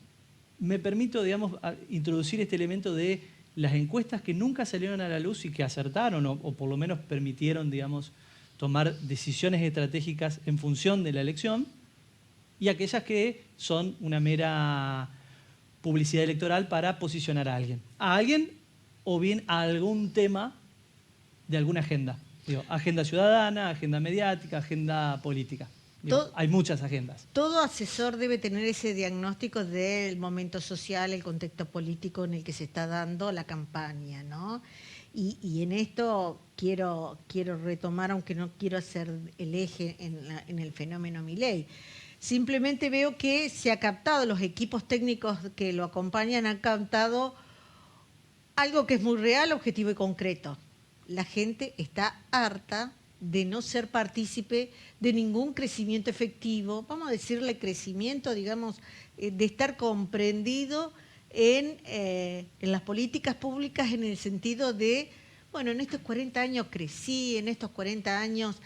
me permito, digamos, introducir este elemento de las encuestas que nunca salieron a la luz y que acertaron o por lo menos permitieron, digamos, tomar decisiones estratégicas en función de la elección y aquellas que son una mera publicidad electoral para posicionar a alguien o bien a algún tema de alguna agenda. Digo, agenda ciudadana, agenda mediática, agenda política. Digo, hay muchas agendas. Todo asesor debe tener ese diagnóstico del momento social, el contexto político en el que se está dando la campaña, ¿no? Y en esto quiero retomar, aunque no quiero hacer el eje en el fenómeno Milei. Simplemente veo que se ha captado, los equipos técnicos que lo acompañan han captado algo que es muy real, objetivo y concreto. La gente está harta de no ser partícipe de ningún crecimiento efectivo, vamos a decirle crecimiento, digamos, de estar comprendido en las políticas públicas en el sentido de, bueno, en estos 40 años crecí, en estos 40 años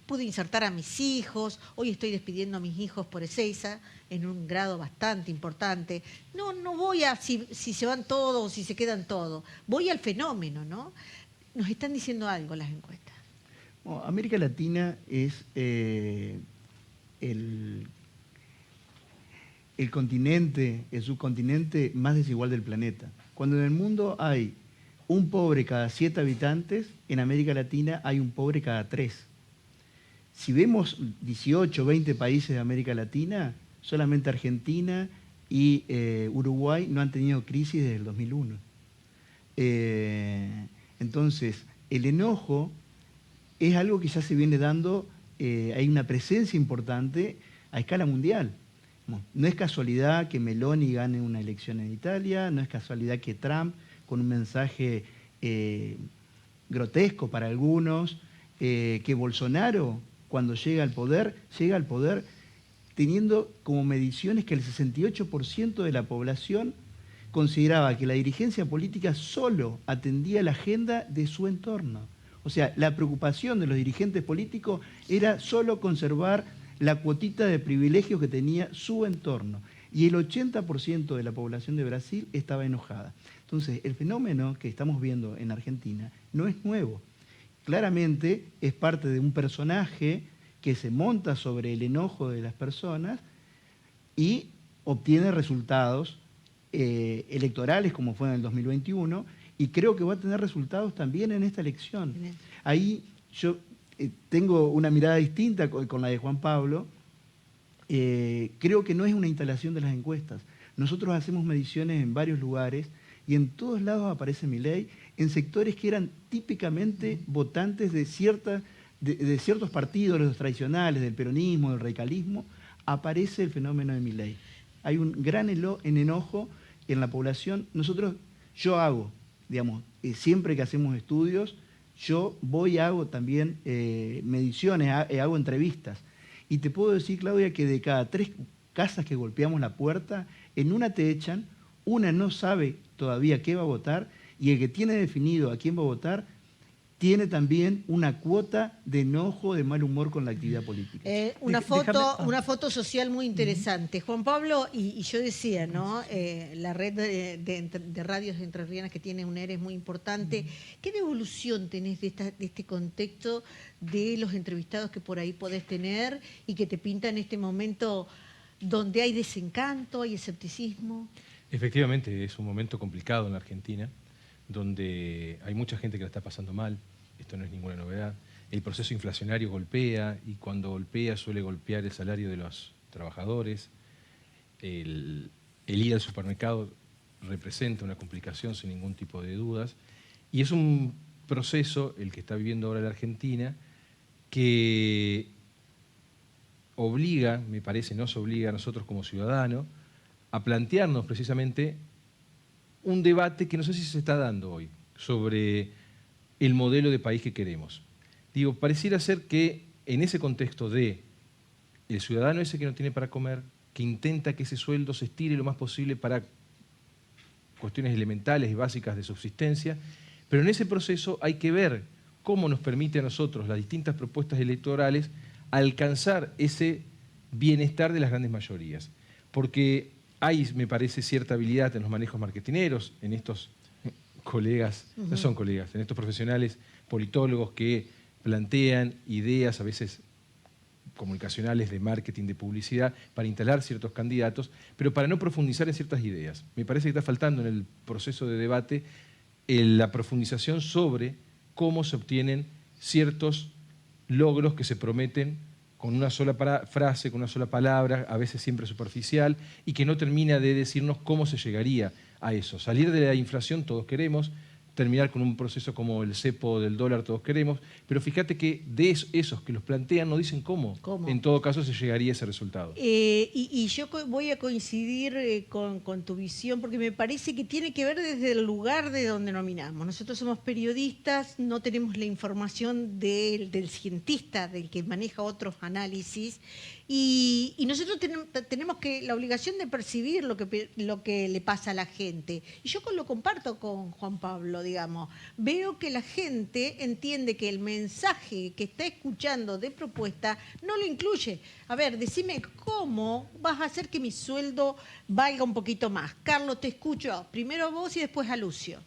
pude insertar a mis hijos, hoy estoy despidiendo a mis hijos por Ezeiza en un grado bastante importante. No voy a si se van todos o si se quedan todos, voy al fenómeno, ¿no? Nos están diciendo algo las encuestas. Bueno, América Latina es el continente, el subcontinente más desigual del planeta. Cuando en el mundo hay un pobre cada 7 habitantes, en América Latina hay un pobre cada 3. Si vemos 18 o 20 países de América Latina, solamente Argentina y Uruguay no han tenido crisis desde el 2001. Entonces, el enojo es algo que ya se viene dando, hay una presencia importante a escala mundial. No es casualidad que Meloni gane una elección en Italia, no es casualidad que Trump, con un mensaje grotesco para algunos, que Bolsonaro, cuando llega al poder teniendo como mediciones que el 68% de la población consideraba que la dirigencia política solo atendía la agenda de su entorno. O sea, la preocupación de los dirigentes políticos era solo conservar la cuotita de privilegios que tenía su entorno. Y el 80% de la población de Brasil estaba enojada. Entonces, el fenómeno que estamos viendo en Argentina no es nuevo. Claramente es parte de un personaje que se monta sobre el enojo de las personas y obtiene resultados electorales como fue en el 2021 y creo que va a tener resultados también en esta elección. Bien. Ahí yo tengo una mirada distinta con la de Juan Pablo. Creo que no es una instalación de las encuestas. Nosotros hacemos mediciones en varios lugares y en todos lados aparece Milei en sectores que eran típicamente votantes de ciertos partidos, los tradicionales, del peronismo, del radicalismo, aparece el fenómeno de Milei. Hay un gran enojo en la población. Yo hago, digamos, siempre que hacemos estudios, yo voy y hago también mediciones, hago entrevistas. Y te puedo decir, Claudia, que de cada 3 casas que golpeamos la puerta, en una te echan, una no sabe todavía qué va a votar, y el que tiene definido a quién va a votar, tiene también una cuota de enojo, de mal humor con la actividad política. Una foto social muy interesante. Juan Pablo, y yo decía, ¿no? La red de radios entrerrianas que tiene UNER es muy importante. ¿Qué devolución tenés de este contexto de los entrevistados que por ahí podés tener y que te pintan este momento donde hay desencanto, hay escepticismo? Efectivamente, es un momento complicado en la Argentina, donde hay mucha gente que la está pasando mal, esto no es ninguna novedad. El proceso inflacionario golpea, y cuando golpea suele golpear el salario de los trabajadores. El ir al supermercado representa una complicación sin ningún tipo de dudas. Y es un proceso, el que está viviendo ahora la Argentina, que obliga, me parece, nos obliga a nosotros como ciudadanos a plantearnos precisamente un debate que no sé si se está dando hoy sobre el modelo de país que queremos. Digo, pareciera ser que en ese contexto de el ciudadano ese que no tiene para comer, que intenta que ese sueldo se estire lo más posible para cuestiones elementales y básicas de subsistencia, pero en ese proceso hay que ver cómo nos permite a nosotros las distintas propuestas electorales alcanzar ese bienestar de las grandes mayorías. Porque hay, me parece, cierta habilidad en los manejos marketineros, en estos colegas, no son colegas, en estos profesionales politólogos que plantean ideas a veces comunicacionales de marketing, de publicidad, para instalar ciertos candidatos, pero para no profundizar en ciertas ideas. Me parece que está faltando en el proceso de debate la profundización sobre cómo se obtienen ciertos logros que se prometen con una sola frase, con una sola palabra, a veces siempre superficial, y que no termina de decirnos cómo se llegaría a eso. Salir de la inflación todos queremos, terminar con un proceso como el cepo del dólar todos queremos, pero fíjate que de esos que los plantean no dicen cómo. En todo caso se llegaría a ese resultado. Y yo voy a coincidir con tu visión, porque me parece que tiene que ver desde el lugar de donde nominamos. Nosotros somos periodistas, no tenemos la información del cientista, del que maneja otros análisis, y nosotros tenemos la obligación de percibir lo que le pasa a la gente. Y yo lo comparto con Juan Pablo, digamos. Veo que la gente entiende que el mensaje que está escuchando de propuesta no lo incluye. A ver, decime cómo vas a hacer que mi sueldo valga un poquito más. Carlos, te escucho. Primero a vos y después a Lucio.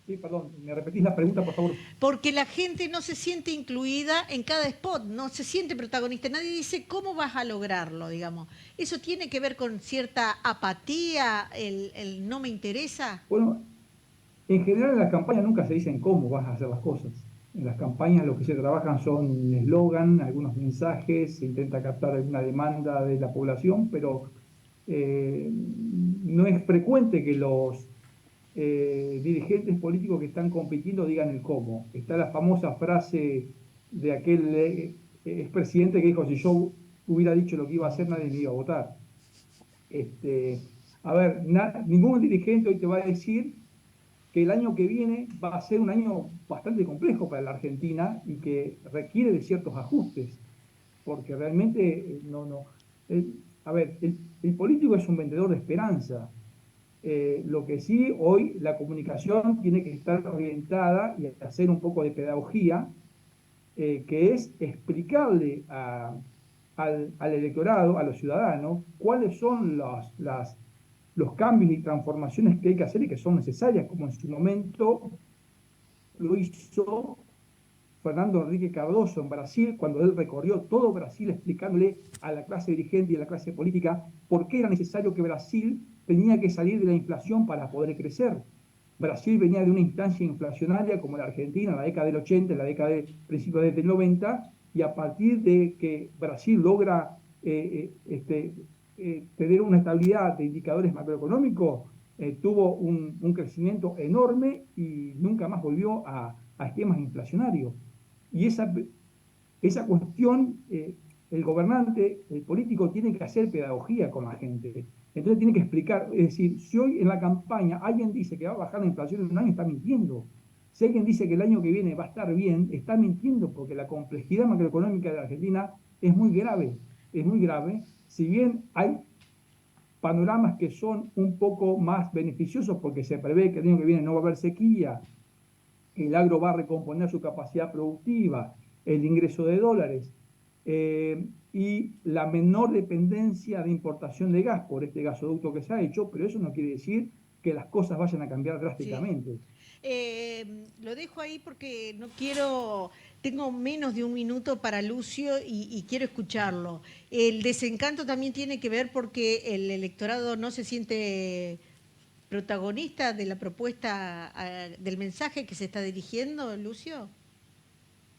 Sí, perdón, ¿me repetís la pregunta, por favor? Porque la gente no se siente incluida en cada spot, no se siente protagonista. Nadie dice cómo vas a lograrlo, digamos. ¿Eso tiene que ver con cierta apatía, el no me interesa? Bueno, en general en las campañas nunca se dicen cómo vas a hacer las cosas. En las campañas lo que se trabajan son eslogan, algunos mensajes, se intenta captar alguna demanda de la población, pero no es frecuente que los dirigentes políticos que están compitiendo digan el cómo. Está la famosa frase de aquel expresidente que dijo: si yo hubiera dicho lo que iba a hacer, nadie me iba a votar. A ver, ningún dirigente hoy te va a decir que el año que viene va a ser un año bastante complejo para la Argentina y que requiere de ciertos ajustes, porque realmente el político es un vendedor de esperanza. Lo que sí, hoy la comunicación tiene que estar orientada y hacer un poco de pedagogía, que es explicarle al electorado, a los ciudadanos, cuáles son los cambios y transformaciones que hay que hacer y que son necesarias, como en su momento lo hizo Fernando Henrique Cardoso en Brasil, cuando él recorrió todo Brasil explicándole a la clase dirigente y a la clase política por qué era necesario que Brasil tenía que salir de la inflación para poder crecer. Brasil venía de una instancia inflacionaria como la Argentina en la década del 80, en la década de principios del 90, y a partir de que Brasil logra tener una estabilidad de indicadores macroeconómicos, tuvo un crecimiento enorme y nunca más volvió a esquemas inflacionarios. Y esa cuestión, el gobernante, el político, tiene que hacer pedagogía con la gente. Entonces tiene que explicar, es decir, si hoy en la campaña alguien dice que va a bajar la inflación en un año, está mintiendo. Si alguien dice que el año que viene va a estar bien, está mintiendo, porque la complejidad macroeconómica de la Argentina es muy grave, es muy grave. Si bien hay panoramas que son un poco más beneficiosos, porque se prevé que el año que viene no va a haber sequía, el agro va a recomponer su capacidad productiva, el ingreso de dólares, y la menor dependencia de importación de gas por este gasoducto que se ha hecho, pero eso no quiere decir que las cosas vayan a cambiar drásticamente. Sí. Lo dejo ahí porque no quiero, tengo menos de un minuto para Lucio y quiero escucharlo. El desencanto también tiene que ver porque el electorado no se siente protagonista de la propuesta, del mensaje que se está dirigiendo, Lucio?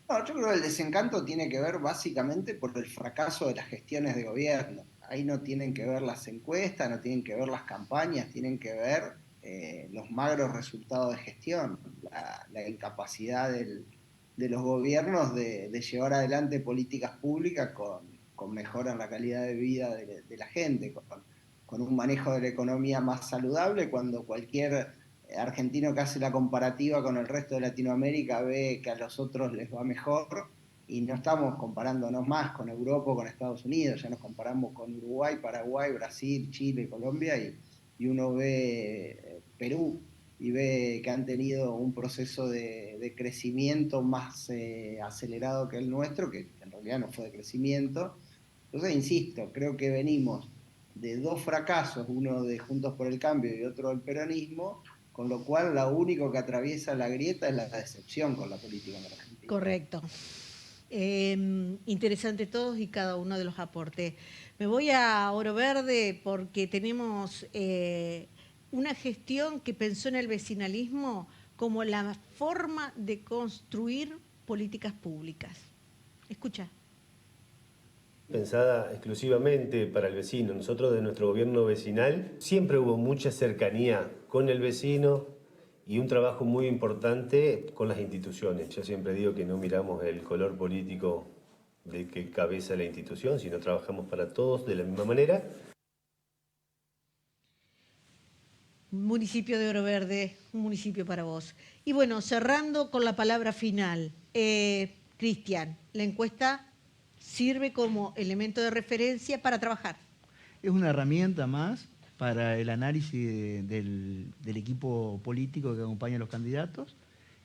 No, yo creo que el desencanto tiene que ver básicamente por el fracaso de las gestiones de gobierno. Ahí no tienen que ver las encuestas, no tienen que ver las campañas, tienen que ver los magros resultados de gestión, la incapacidad de los gobiernos de llevar adelante políticas públicas con mejora en la calidad de vida de la gente, con un manejo de la economía más saludable, cuando cualquier argentino que hace la comparativa con el resto de Latinoamérica ve que a los otros les va mejor, y no estamos comparándonos más con Europa o con Estados Unidos, ya nos comparamos con Uruguay, Paraguay, Brasil, Chile, Colombia, y uno ve Perú y ve que han tenido un proceso de crecimiento más acelerado que el nuestro, que en realidad no fue de crecimiento. Entonces, insisto, creo que venimos de dos fracasos, uno de Juntos por el Cambio y otro del peronismo, con lo cual lo único que atraviesa la grieta es la decepción con la política en Argentina. Correcto. Interesante todos y cada uno de los aportes. Me voy a Oro Verde porque tenemos una gestión que pensó en el vecinalismo como la forma de construir políticas públicas. Escucha. Pensada exclusivamente para el vecino. Nosotros de nuestro gobierno vecinal siempre hubo mucha cercanía con el vecino y un trabajo muy importante con las instituciones. Yo siempre digo que no miramos el color político de que cabeza la institución, sino trabajamos para todos de la misma manera. Municipio de Oro Verde, un municipio para vos. Y bueno, cerrando con la palabra final. Cristian, la encuesta sirve como elemento de referencia para trabajar. Es una herramienta más para el análisis del equipo político que acompaña a los candidatos,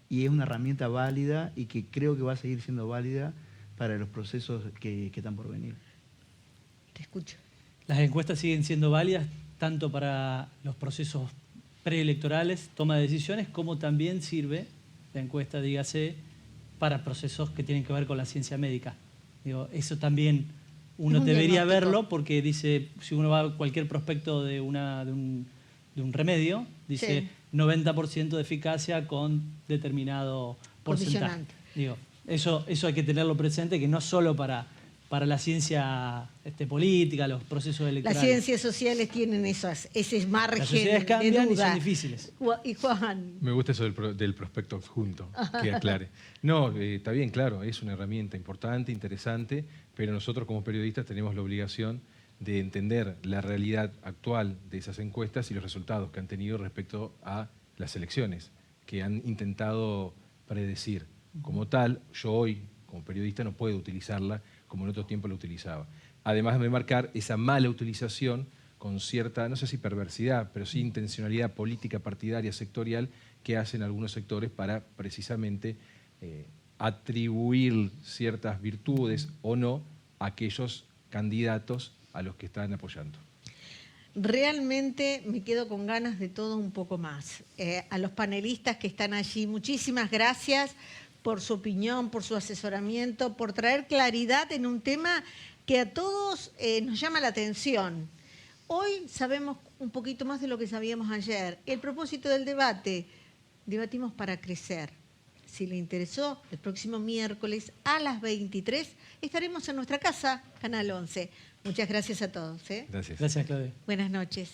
y es una herramienta válida y que creo que va a seguir siendo válida para los procesos que están por venir. Te escucho. Las encuestas siguen siendo válidas tanto para los procesos preelectorales, toma de decisiones, como también sirve la encuesta, dígase, para procesos que tienen que ver con la ciencia médica. Digo, eso también uno debería verlo, porque dice, si uno va a cualquier prospecto de un remedio, dice sí, 90% de eficacia con determinado porcentaje. Digo, eso hay que tenerlo presente, que no solo para la ciencia política, los procesos electorales. Las ciencias sociales tienen ese margen. Las sociedades cambian y son difíciles. Y Juan. Me gusta eso del prospecto adjunto, que aclare. No, está bien, claro, es una herramienta importante, interesante, pero nosotros como periodistas tenemos la obligación de entender la realidad actual de esas encuestas y los resultados que han tenido respecto a las elecciones, que han intentado predecir. Como tal, yo hoy, como periodista, no puedo utilizarla como en otros tiempos lo utilizaba. Además de marcar esa mala utilización con cierta, no sé si perversidad, pero sí intencionalidad política, partidaria, sectorial, que hacen algunos sectores para precisamente atribuir ciertas virtudes o no a aquellos candidatos a los que están apoyando. Realmente me quedo con ganas de todo un poco más. A los panelistas que están allí, muchísimas gracias por su opinión, por su asesoramiento, por traer claridad en un tema que a todos nos llama la atención. Hoy sabemos un poquito más de lo que sabíamos ayer. El propósito del debate, debatimos para crecer. Si le interesó, el próximo miércoles a las 23 estaremos en nuestra casa, Canal 11. Muchas gracias a todos. Gracias. Gracias, Claudia. Buenas noches.